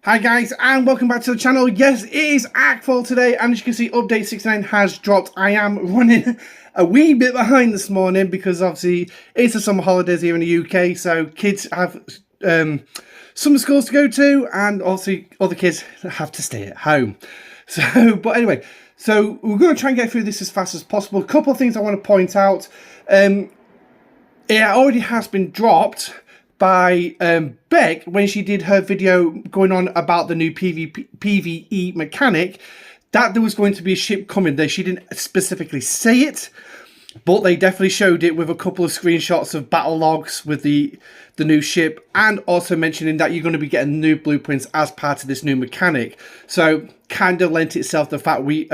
Hi guys, and welcome back to the channel. Yes, it is Ackfall today, and as you can see, update 69 has dropped. I am running a wee bit behind this morning because obviously it's the summer holidays here in the UK, so kids have summer schools to go to, and obviously other kids have to stay at home. So, but anyway, so we're going to try and get through this as fast as possible. A couple of things I want to point out. It already has been dropped by Beck when she did her video going on about the new PvE mechanic, that there was going to be a ship coming there. She didn't specifically say it, but they definitely showed it with a couple of screenshots of battle logs with the new ship, and also mentioning that you're going to be getting new blueprints as part of this new mechanic. So kind of lent itself to the fact we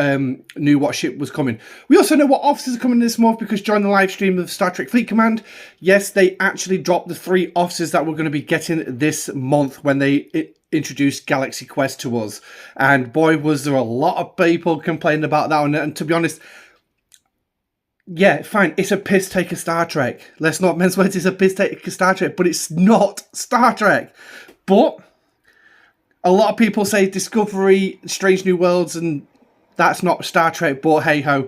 knew what ship was coming. We also know what officers are coming this month because during the live stream of Star Trek Fleet Command, yes, they actually dropped the 3 officers that we're going to be getting this month when they introduced Galaxy Quest to us. And boy, was there a lot of people complaining about that one. And to be honest, yeah, fine, it's a piss taker Star Trek. Let's not mince words, it's a piss taker Star Trek, but it's not Star Trek. But a lot of people say Discovery, Strange New Worlds, and that's not Star Trek, but hey ho.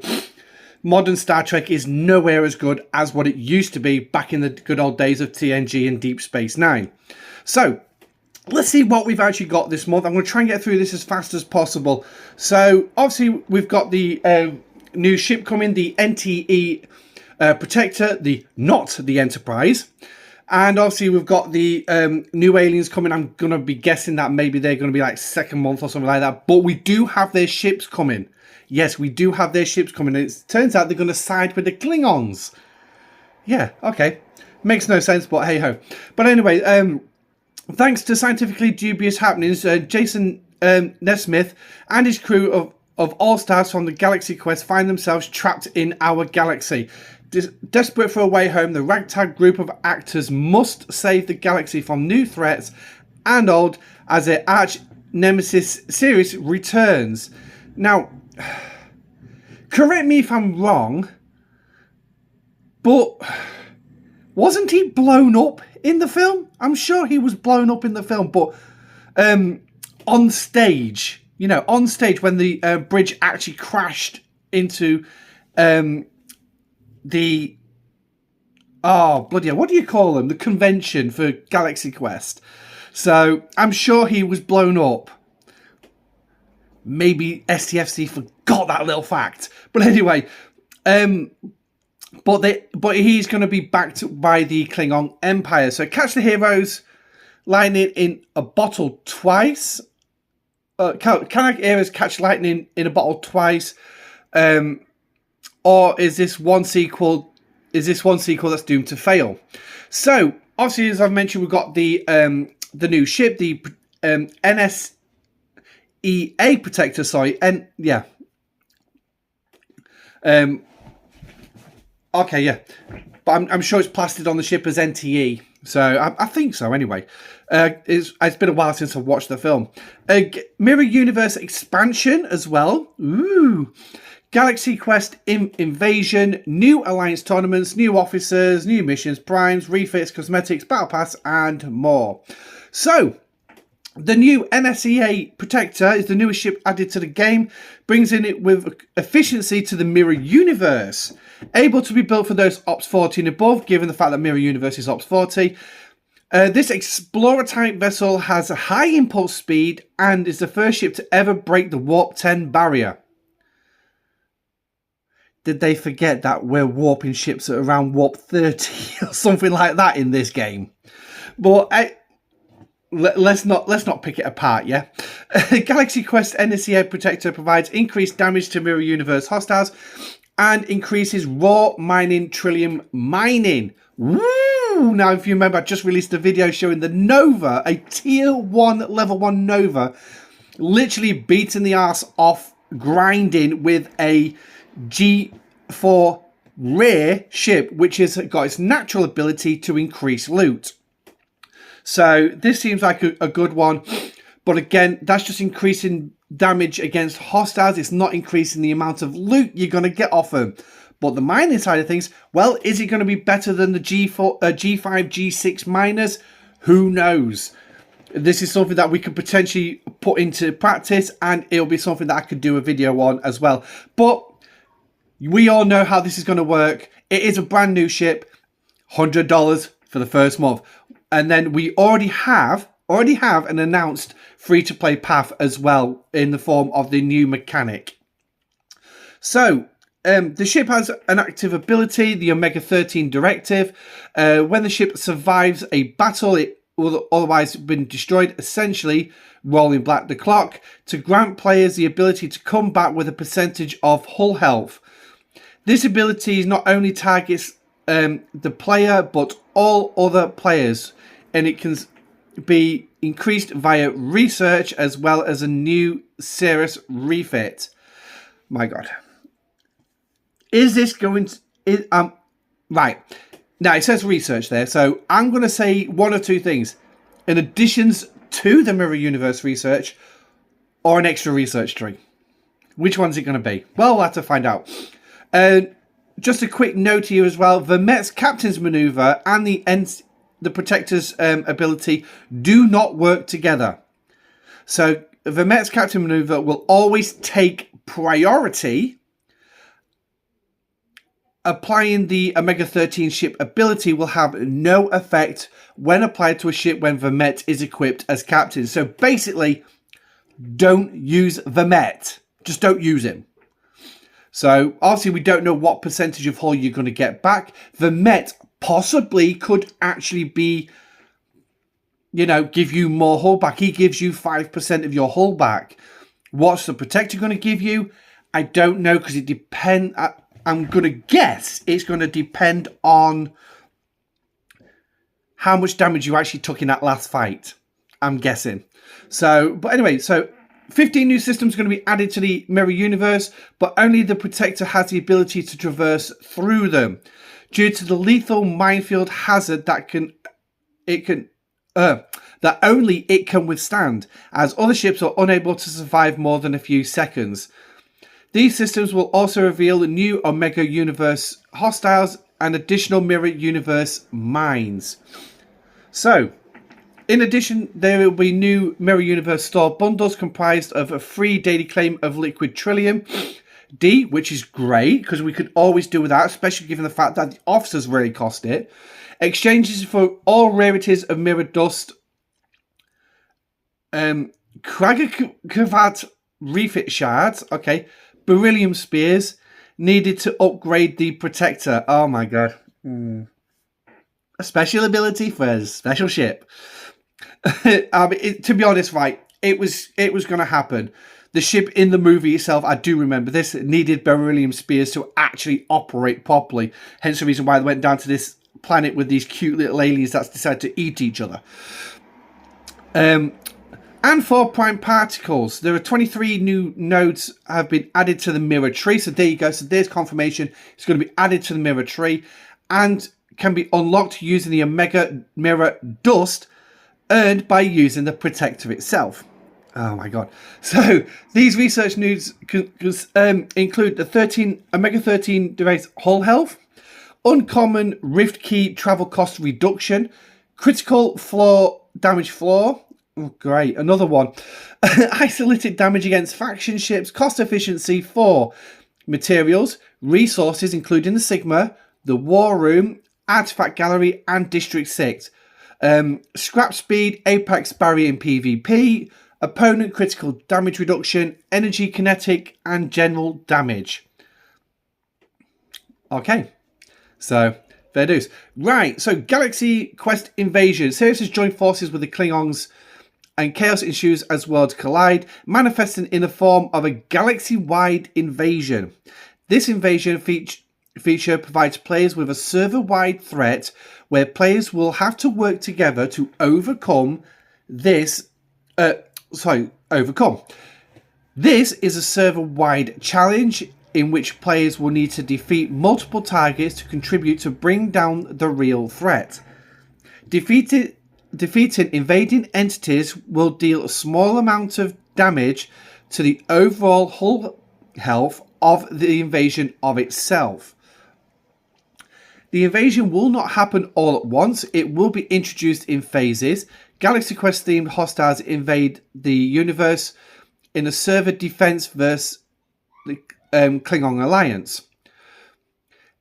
Modern Star Trek is nowhere as good as what it used to be back in the good old days of TNG and Deep Space Nine. So, let's see what we've actually got this month. I'm going to try and get through this as fast as possible. So, obviously, we've got the new ship coming, the NTE Protector, not the Enterprise. And obviously we've got the new aliens coming. I'm going to be guessing that maybe they're going to be like second month or something like that. But we do have their ships coming. Yes, we do have their ships coming. And it turns out they're going to side with the Klingons. Yeah, okay. Makes no sense, but hey ho. But anyway, thanks to Scientifically Dubious Happenings, Jason Nesmith and his crew of All-Stars from the Galaxy Quest find themselves trapped in our galaxy. Desperate for a way home, the ragtag group of actors must save the galaxy from new threats and old as their arch-nemesis Sirius returns. Now, correct me if I'm wrong, but wasn't he blown up in the film? I'm sure he was blown up in the film, but on stage, you know, on stage when the bridge actually crashed into what do you call them? The convention for Galaxy Quest. So I'm sure he was blown up. Maybe STFC forgot that little fact. But anyway, but he's going to be backed by the Klingon Empire. So catch the heroes lightning in a bottle twice. Can heroes catch lightning in a bottle twice? Or is this one sequel? Is this one sequel that's doomed to fail? So obviously, as I've mentioned, we've got the new ship, the NSEA Protector. Sorry, and yeah. Okay, yeah, but I'm sure it's plastered on the ship as NTE. So I think so. Anyway, it's been a while since I've watched the film. Mirror Universe expansion as well. Ooh. Galaxy Quest Invasion, new Alliance tournaments, new officers, new missions, primes, refits, cosmetics, battle pass, and more. So, the new NSEA Protector is the newest ship added to the game, brings in it with efficiency to the Mirror Universe. Able to be built for those Ops 40 and above, given the fact that Mirror Universe is Ops 40. This Explorer-type vessel has a high impulse speed and is the first ship to ever break the Warp 10 barrier. Did they forget that we're warping ships at around warp 30 or something like that in this game? But let's not pick it apart, yeah? Galaxy Quest NSEA Protector provides increased damage to Mirror Universe hostiles and increases raw mining Trillium mining. Woo! Now, if you remember, I just released a video showing the Nova, a tier 1 level 1 Nova, literally beating the arse off grinding with a G4 rare ship, which has got its natural ability to increase loot. So this seems like a good one, but again, that's just increasing damage against hostiles. It's not increasing the amount of loot you're going to get off them. But the mining side of things, well, is it going to be better than the G5, G6 miners? Who knows? this is something that we could potentially put into practice, and it'll be something that I could do a video on as well. But we all know how this is going to work. It is a brand new ship, $100 for the first month. And then we already have an announced free-to-play path as well in the form of the new mechanic. So, the ship has an active ability, the Omega-13 Directive. When the ship survives a battle, it will otherwise have been destroyed, essentially rolling back the clock to grant players the ability to come back with a percentage of hull health. This ability not only targets the player, but all other players, and it can be increased via research as well as a new Cirrus refit. My God. Is this going to... right. Now, it says research there, so I'm going to say one or two things. In additions to the Mirror Universe research, or an extra research tree. Which one's it going to be? Well, we'll have to find out. Just a quick note here as well. Vermet's Captain's Maneuver and the Protector's ability do not work together. So, Vermet's Captain's Maneuver will always take priority. Applying the Omega-13 ship ability will have no effect when applied to a ship when Vermet is equipped as captain. So basically, don't use Vermet. Just don't use him. So obviously we don't know what percentage of hull you're going to get back. Vermet possibly could actually be, give you more hull back. He gives you 5% of your hull back. What's the Protector going to give you? I don't know, because it depends... I'm going to guess it's going to depend on how much damage you actually took in that last fight. I'm guessing. But anyway, 15 new systems are going to be added to the Mirror Universe, but only the Protector has the ability to traverse through them. Due to the lethal minefield hazard that only it can withstand, as other ships are unable to survive more than a few seconds. These systems will also reveal new Omega Universe hostiles and additional Mirror Universe mines. So, in addition, there will be new Mirror Universe store bundles comprised of a free daily claim of liquid Trillium D, which is great, because we could always do without, especially given the fact that the officers really cost it. Exchanges for all rarities of Mirror Dust. Kragakavat refit shards. Okay. Beryllium spears needed to upgrade the Protector. Oh my God. A special ability for a special ship. To be honest, right, it was going to happen. The ship in the movie itself, I do remember this, needed beryllium spears to actually operate properly. Hence the reason why they went down to this planet with these cute little aliens that decided to eat each other. And for prime particles, there are 23 new nodes have been added to the mirror tree. So there you go. So there's confirmation. It's going to be added to the mirror tree and can be unlocked using the Omega Mirror Dust earned by using the Protector itself. Oh my God. So these research news include the Omega-13 device hull health, uncommon Rift Key travel cost reduction, critical floor damage floor. Oh, great. Another one. Isolated damage against faction ships. Cost efficiency for materials, resources, including the Sigma, the War Room, Artifact Gallery, and District 6. Scrap speed, Apex barrier in PvP, opponent critical damage reduction, energy kinetic, and general damage. Okay. So, fair dues. Right. So, Galaxy Quest Invasion. Cirrus has joined forces with the Klingons, and chaos ensues as worlds collide, manifesting in the form of a galaxy-wide invasion. This invasion feature provides players with a server-wide threat where players will have to work together to overcome this. This is a server-wide challenge in which players will need to defeat multiple targets to contribute to bring down the real threat. Defeating invading entities will deal a small amount of damage to the overall hull health of the invasion of itself. The invasion will not happen all at once. It will be introduced in phases. Galaxy Quest themed hostiles invade the universe in a server defense versus the Klingon Alliance.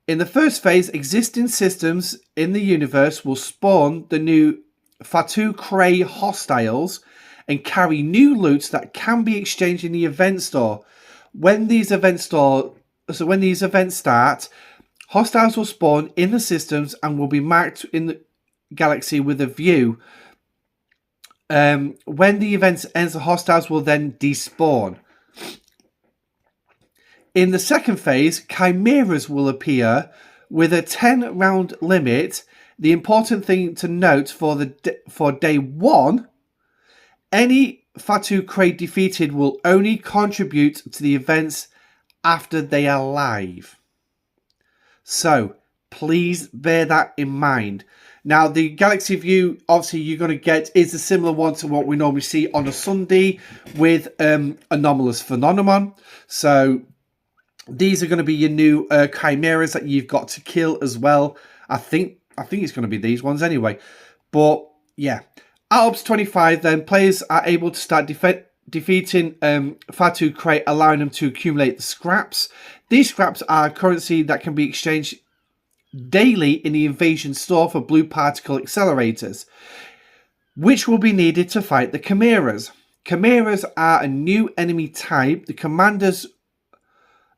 In the first phase, existing systems in the universe will spawn the new Fatu Cray hostiles and carry new loot that can be exchanged in the event store. When these events start, hostiles will spawn in the systems and will be marked in the galaxy with a view. When the event ends, the hostiles will then despawn. In the second phase, chimeras will appear with a 10-round limit. The important thing to note for day 1, any Fatu Cray defeated will only contribute to the events after they are live. So, please bear that in mind. Now, the Galaxy View, obviously, you're going to get is a similar one to what we normally see on a Sunday with Anomalous Phenomenon. So, these are going to be your new chimeras that you've got to kill as well. I think it's going to be these ones anyway. But, yeah. At Ops 25, then, players are able to start defeating Fatu Cray, allowing them to accumulate the scraps. These scraps are currency that can be exchanged daily in the invasion store for blue particle accelerators, which will be needed to fight the chimeras. Chimeras are a new enemy type. The commanders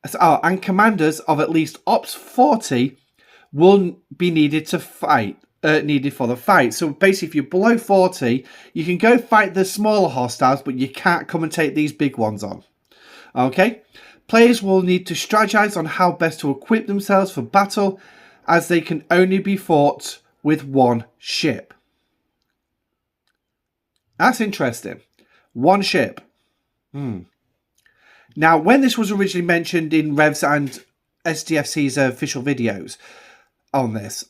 of at least Ops 40 will be needed to fight. Needed for the fight. So basically, if you're below 40, you can go fight the smaller hostiles, but you can't come and take these big ones on. Okay? Players will need to strategize on how best to equip themselves for battle, as they can only be fought with one ship. That's interesting. One ship. Now, when this was originally mentioned in Revs and SDFC's official videos on this,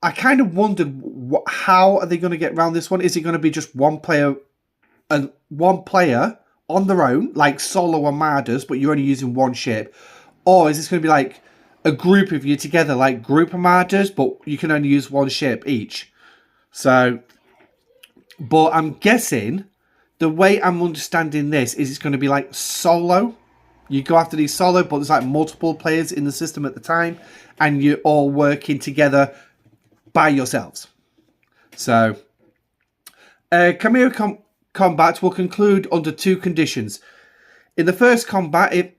I kind of wondered how are they going to get around this one? Is it going to be just one player on their own, like solo armadas, but you're only using one ship? Or is this going to be like a group of you together, like group armadas, but you can only use one ship each? So, but I'm guessing the way I'm understanding this is it's going to be like solo. You go after these solo, but there's like multiple players in the system at the time, and you're all working together by yourselves. So, Chimera combat will conclude under 2 conditions. In the first combat,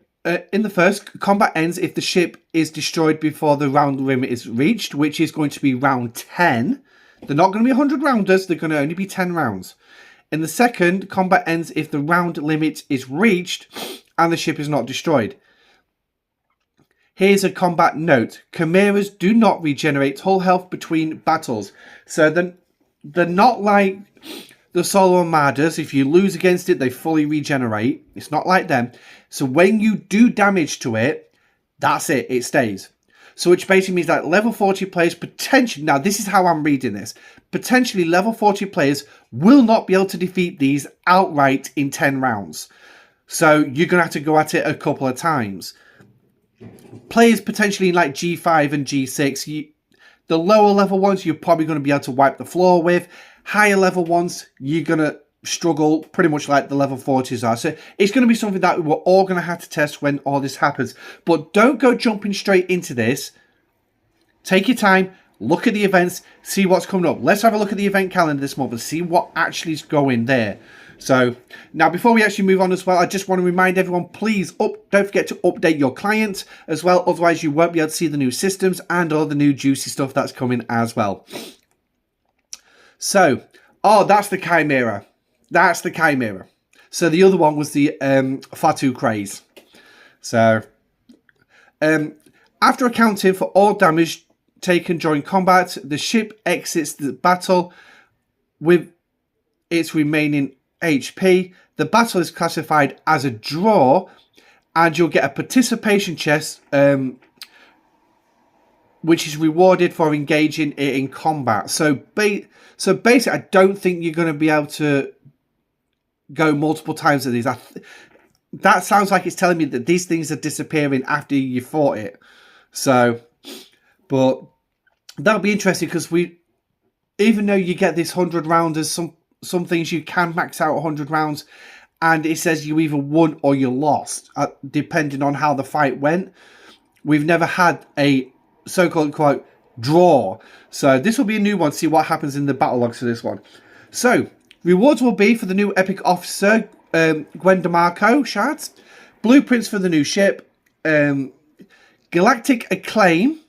combat ends if the ship is destroyed before the round limit is reached, which is going to be round 10. They're not going to be 100 rounders, they're going to only be 10 rounds. In the second, combat ends if the round limit is reached and the ship is not destroyed. Here's a combat note. Chimeras do not regenerate hull health between battles. So they're not like the solo armadas. If you lose against it, they fully regenerate. It's not like them. So when you do damage to it, that's it. It stays. So which basically means that level 40 players potentially... Now, this is how I'm reading this. Potentially, level 40 players will not be able to defeat these outright in 10 rounds. So you're going to have to go at it a couple of times. Players potentially like G5 and G6, the lower level ones you're probably going to be able to wipe the floor with. Higher level ones, you're going to struggle pretty much like the level 40s are. So it's going to be something that we're all going to have to test when all this happens. But don't go jumping straight into this. Take your time, look at the events, see what's coming up. Let's have a look at the event calendar this month and see what actually is going there. So, now before we actually move on as well, I just want to remind everyone, please, don't forget to update your client as well. Otherwise, you won't be able to see the new systems and all the new juicy stuff that's coming as well. So, that's the Chimera. That's the Chimera. So, the other one was the Fatu Crays. So, after accounting for all damage taken during combat, the ship exits the battle with its remaining HP. The battle is classified as a draw, and you'll get a participation chest, which is rewarded for engaging in combat. So basically, I don't think you're going to be able to go multiple times at these. That sounds like it's telling me that these things are disappearing after you fought it. So, but that'll be interesting because even though you get this 100 rounders, some things you can max out 100 rounds, and it says you either won or you lost, depending on how the fight went. We've never had a so-called quote draw, so this will be a new one. See what happens in the battle logs for this one. So rewards will be for the new epic officer, Gwen DeMarco shards, blueprints for the new ship, galactic acclaim,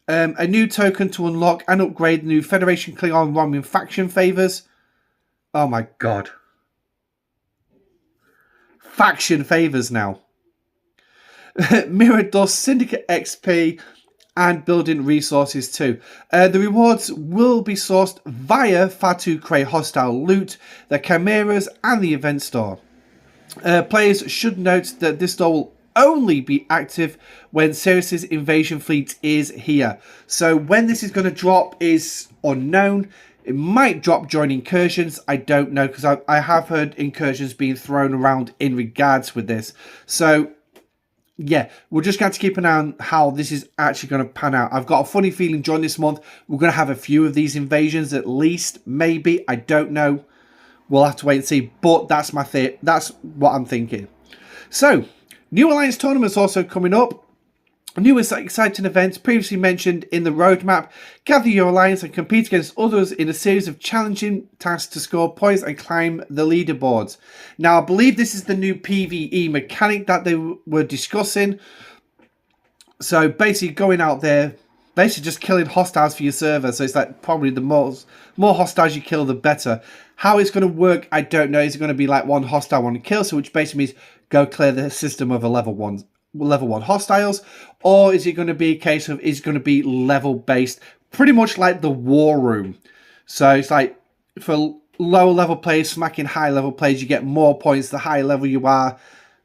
a new token to unlock and upgrade the new Federation Klingon Romulan faction favors. Oh my god. Faction favors now. Mirror Dust, Syndicate XP, and building resources too. The rewards will be sourced via Fatu Cray hostile loot, the chimeras, and the event store. Players should note that this store will only be active when Sirius's invasion fleet is here. So when this is going to drop is unknown. It might drop during incursions. I don't know, because I have heard incursions being thrown around in regards with this. So yeah, we're just going to keep an eye on how this is actually going to pan out. I've got a funny feeling during this month we're going to have a few of these invasions at least. Maybe. I don't know. We'll have to wait and see. But that's my that's what I'm thinking. So, new Alliance tournaments also coming up. New exciting events previously mentioned in the roadmap. Gather your alliance and compete against others in a series of challenging tasks to score points and climb the leaderboards. Now, I believe this is the new PvE mechanic that they were discussing. So basically going out there, basically just killing hostiles for your server. So it's like probably the more hostiles you kill, the better. How it's going to work, I don't know. Is it going to be like one hostile, one kill? So which basically means go clear the system of a level 1 hostiles, or is it going to be a case of is going to be level based, pretty much like the war room? So it's like for low level players smacking high level players, you get more points. The higher level you are,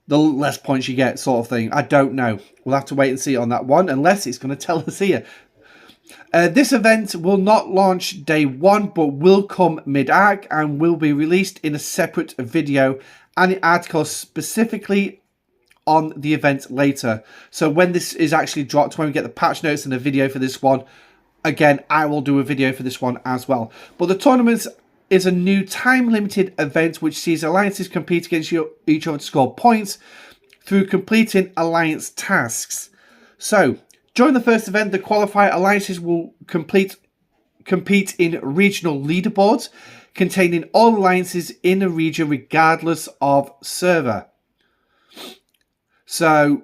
the less points you get, sort of thing. I don't know. We'll have to wait and see on that one, unless it's going to tell us here. This event will not launch day 1, but will come mid-arc and will be released in a separate video and an article specifically on the event later. So when this is actually dropped, when we get the patch notes and a video for this one, again, I will do a video for this one as well. But the tournaments is a new time-limited event which sees alliances compete against each other to score points through completing alliance tasks. So, during the first event, the qualified alliances will compete in regional leaderboards containing all alliances in a region regardless of server. So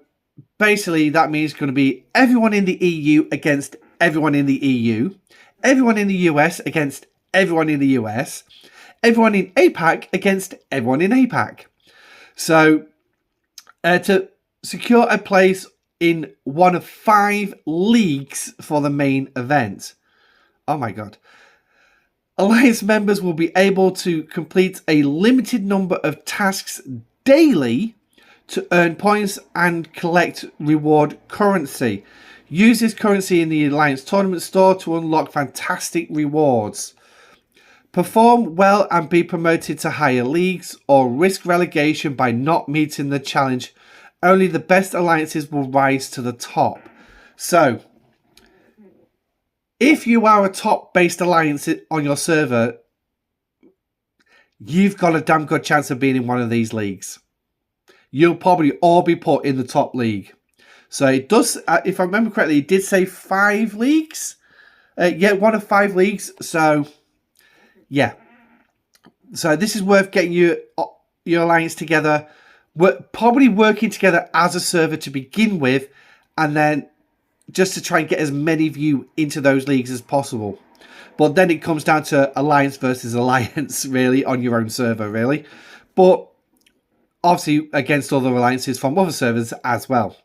basically that means it's going to be everyone in the EU against everyone in the EU, everyone in the US against everyone in the US, everyone in APAC against everyone in APAC. So to secure a place in one of 5 leagues for the main event. Oh my god. Alliance members will be able to complete a limited number of tasks daily to earn points and collect reward currency. Use this currency in the Alliance Tournament store to unlock fantastic rewards. Perform well and be promoted to higher leagues, or risk relegation by not meeting the challenge. Only the best alliances will rise to the top. So, if you are a top-based alliance on your server, you've got a damn good chance of being in one of these leagues. You'll probably all be put in the top league. So it does, if I remember correctly, it did say 5 leagues. Yeah, one of 5 leagues. So, yeah. So this is worth getting your alliance together. We're probably working together as a server to begin with, and then just to try and get as many of you into those leagues as possible. But then it comes down to alliance versus alliance, really, on your own server, really. But obviously against other alliances from other servers as well.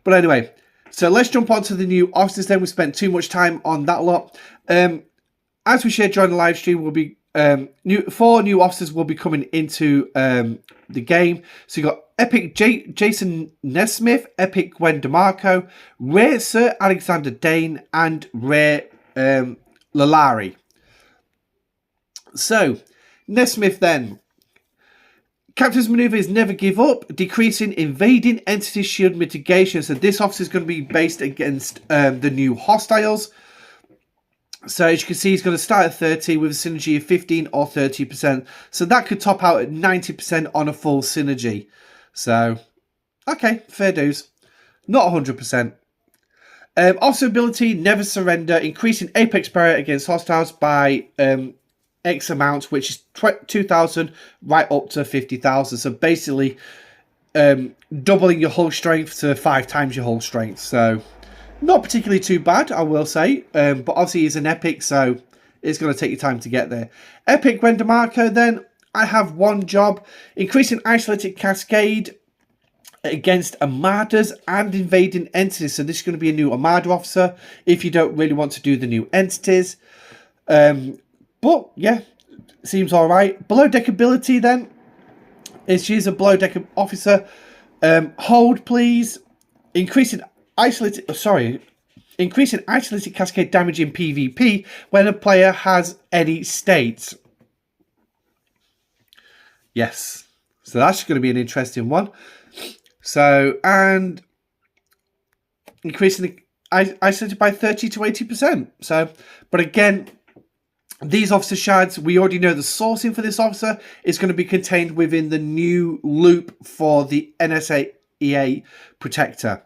But anyway, so let's jump on to the new officers then. We spent too much time on that lot. As we shared during the live stream, will be 4 new officers will be coming into the game. So you got Epic Jason Nesmith, Epic Gwen DeMarco, Rare Sir Alexander Dane, and Rare Lalari. So, Nesmith then. Captain's Maneuver is never give up, decreasing invading entity shield mitigation. So this officer is going to be based against the new hostiles. So as you can see, he's going to start at 30 with a synergy of 15 or 30%. So that could top out at 90% on a full synergy. So, okay, fair dues. Not 100%. Also ability, Never Surrender, increasing Apex barrier against hostiles by X amount, which is 2,000 right up to 50,000. So basically, doubling your hull strength to 5 times your hull strength. So not particularly too bad, I will say. But obviously he's an epic, so it's going to take you time to get there. Epic Render Marker, then I have one job. Increasing Isolated Cascade against Armadas and invading entities. So this is going to be a new Armada officer if you don't really want to do the new entities. But yeah, seems all right. Below deck ability then. She's a below deck officer. Hold, please. Increasing isolated cascade damage in PvP when a player has any states. Yes. So that's going to be an interesting one. So, and increasing the isolated by 30 to 80%. So, but again, these officer shards, we already know the sourcing for this officer is going to be contained within the new loop for the NSA Protector.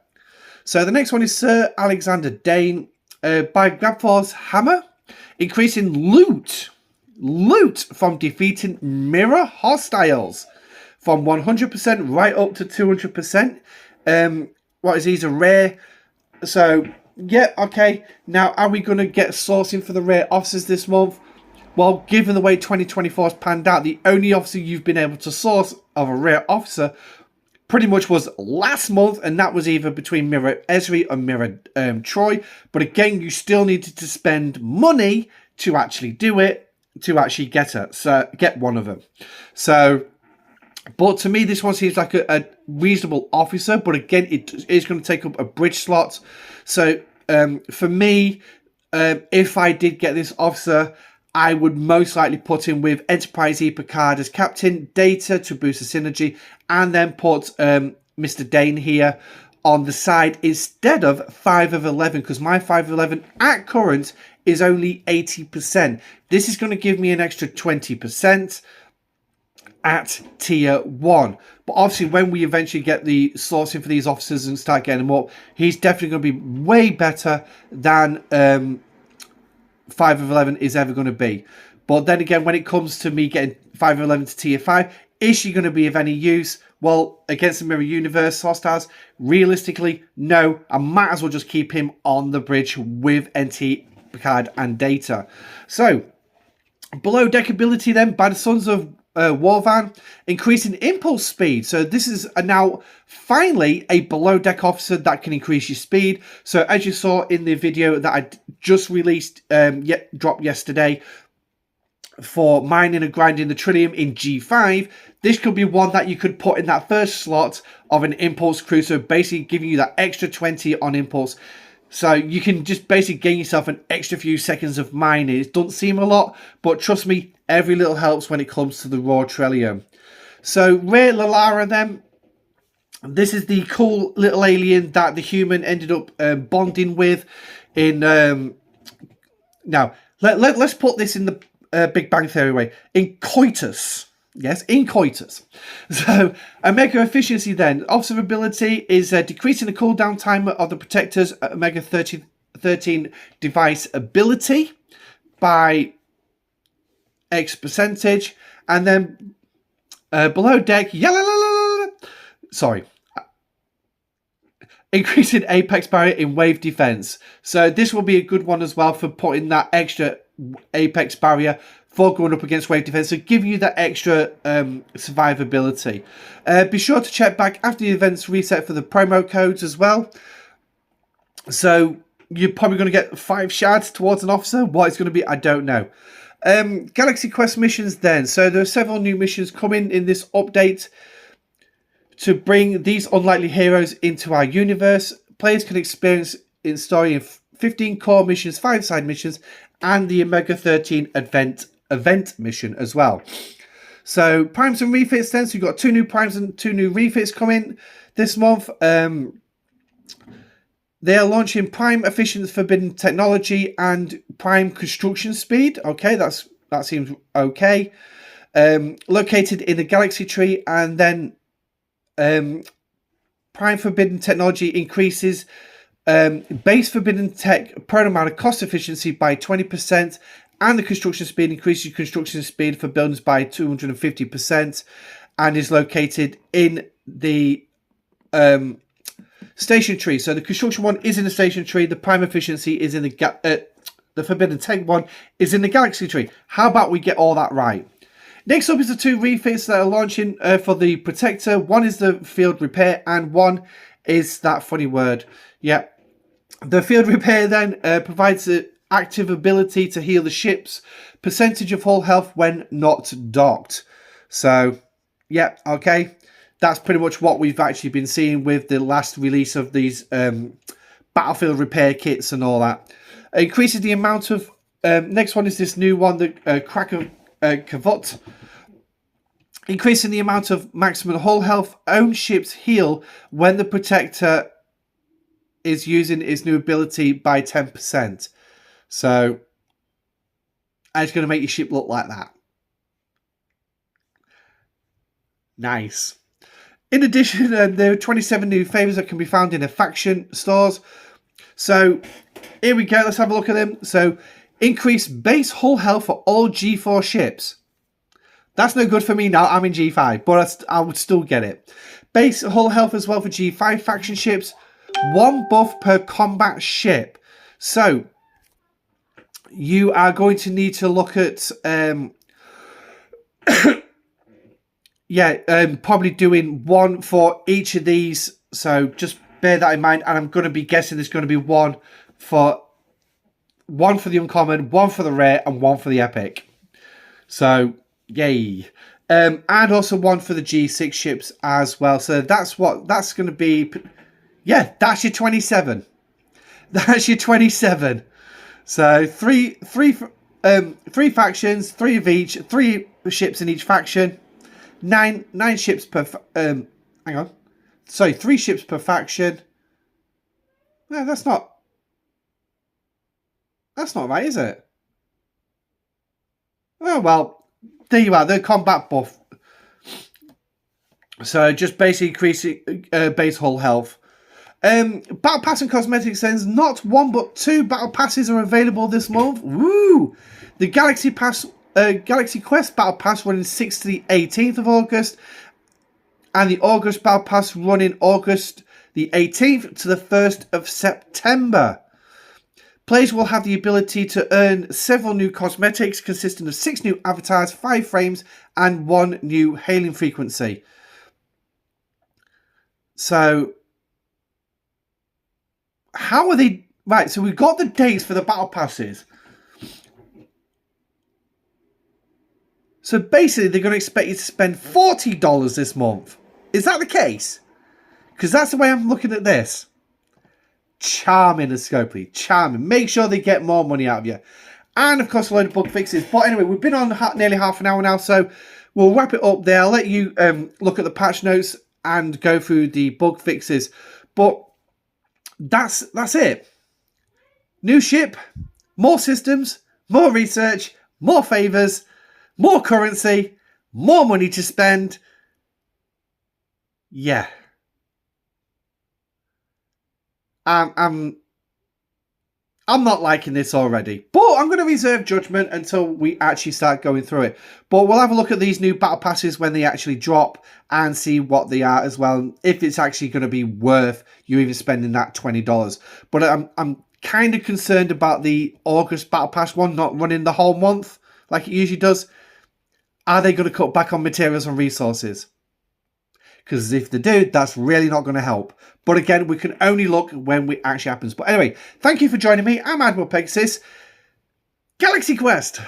So the next one is Sir Alexander Dane by Grabfor's Hammer, increasing loot from defeating mirror hostiles from 100% right up to 200%. What is these? A rare. So, yeah, okay. Now, are we going to get sourcing for the rare officers this month? Well, given the way 2024 has panned out, the only officer you've been able to source of a rare officer pretty much was last month, and that was either between Mirror Ezri or Mirror Troy. But again, you still needed to spend money to actually do it, to actually get it. So, get one of them. So, but to me, this one seems like a reasonable officer. But again, it is going to take up a bridge slot. So for me, if I did get this officer, I would most likely put him with Enterprise E Picard as captain, Data to boost the synergy, and then put Mr. Dane here on the side instead of 5 of 11, because my 5 of 11 at current is only 80%. This is going to give me an extra 20%. At tier 1. But obviously when we eventually get the sourcing for these officers and start getting them up, he's definitely going to be way better than 5 of 11 is ever going to be. But then again, when it comes to me getting 5 of 11 to tier 5, is she going to be of any use? Well, against the Mirror Universe hostiles, realistically, no. I might as well just keep him on the bridge with NT, Picard and Data. So, below deck ability then, by the Sons of Warvan, increasing impulse speed. So this is now finally a below deck officer that can increase your speed. So as you saw in the video that I just released, dropped yesterday for mining and grinding the Trillium in G5, this could be one that you could put in that first slot of an impulse crew. So basically giving you that extra 20 on impulse. So you can just basically gain yourself an extra few seconds of mining. It doesn't seem a lot, but trust me, every little helps when it comes to the raw Trillium. So Rare Lalara then. This is the cool little alien that the human ended up bonding with in... now, let's put this in the Big Bang Theory way. In coitus. Yes, in coitus. So, Omega Efficiency then. Officer ability is decreasing the cooldown timer of the Protector's Omega 13 device ability by X percentage. And then below deck, increasing Apex barrier in wave defense. So this will be a good one as well for putting that extra Apex barrier for going up against wave defense, so give you that extra survivability. Be sure to check back after the event's reset for the promo codes as well. So you're probably going to get 5 shards towards an officer. What it's going to be, I don't know. Galaxy Quest missions then. So there are several new missions coming in this update to bring these unlikely heroes into our universe. Players can experience in story in 15 core missions, 5 side missions, and the Omega 13 event mission as well. So primes and refits then. So you've got 2 new primes and 2 new refits coming this month. The They are launching Prime Efficient Forbidden Technology and Prime Construction Speed. Okay, that seems okay. Located in the Galaxy Tree, and then Prime Forbidden Technology increases base Forbidden Tech per amount of cost efficiency by 20%, and the construction speed increases construction speed for buildings by 250%, and is located in the Station Tree. So the construction one is in the Station Tree. The Prime Efficiency is in the Forbidden Tech one is in the Galaxy Tree. How about we get all that right? Next up is the 2 refits that are launching for the Protector. One is the Field Repair, and one is that funny word. Yeah. The Field Repair then provides the active ability to heal the ship's percentage of hull health when not docked. So, yeah, okay. That's pretty much what we've actually been seeing with the last release of these battlefield repair kits and all that. Increases the amount of... next one is this new one, the Cracker Kavut. Increasing the amount of maximum hull health own ships heal when the Protector is using its new ability by 10%. So, and it's going to make your ship look like that. Nice. In addition, there are 27 new favours that can be found in the faction stores. So, here we go. Let's have a look at them. So, increase base hull health for all G4 ships. That's no good for me now. I'm in G5, but I would still get it. Base hull health as well for G5 faction ships. 1 buff per combat ship. So, you are going to need to look at... probably doing 1 for each of these. So, just bear that in mind. And I'm going to be guessing there's going to be one for the uncommon, 1 for the rare, and 1 for the epic. So... yay. And also 1 for the G6 ships as well. So that's going to be... yeah, that's your 27. That's your 27. So three factions, 3 of each, 3 ships in each faction. 9 ships per... hang on. Sorry, 3 ships per faction. No, that's not... that's not right, is it? Oh, well... there you are, the combat buff. So just basically increasing base hull health. Battle Pass and Cosmetic sends not 1 but 2 Battle Passes are available this month. Woo! The Galaxy Quest Battle Pass running 6th to the 18th of August. And the August Battle Pass running August the 18th to the 1st of September. Players will have the ability to earn several new cosmetics consisting of 6 new avatars, 5 frames, and 1 new hailing frequency. So, how are they... right, so we've got the dates for the battle passes. So basically, they're going to expect you to spend $40 this month. Is that the case? Because that's the way I'm looking at this. Charming as Scopely, charming. Make sure they get more money out of you. And of course a load of bug fixes. But anyway, we've been on nearly half an hour now, so we'll wrap it up there. I'll let you look at the patch notes and go through the bug fixes. But that's it. New ship, more systems, more research, more favours, more currency, more money to spend. Yeah. I'm not liking this already, but I'm going to reserve judgment until we actually start going through it. But we'll have a look at these new battle passes when they actually drop and see what they are as well, if it's actually going to be worth you even spending that $20. But I'm kind of concerned about the August battle pass one not running the whole month like it usually does. Are they going to cut back on materials and resources? Because if they do, that's really not going to help. But again, we can only look when it actually happens. But anyway, thank you for joining me. I'm Admiral Pegasus. Galaxy Quest.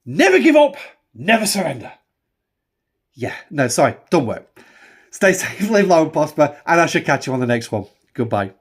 Never give up, never surrender. Yeah, no, sorry, don't work. Stay safe, live long and prosper, and I shall catch you on the next one. Goodbye.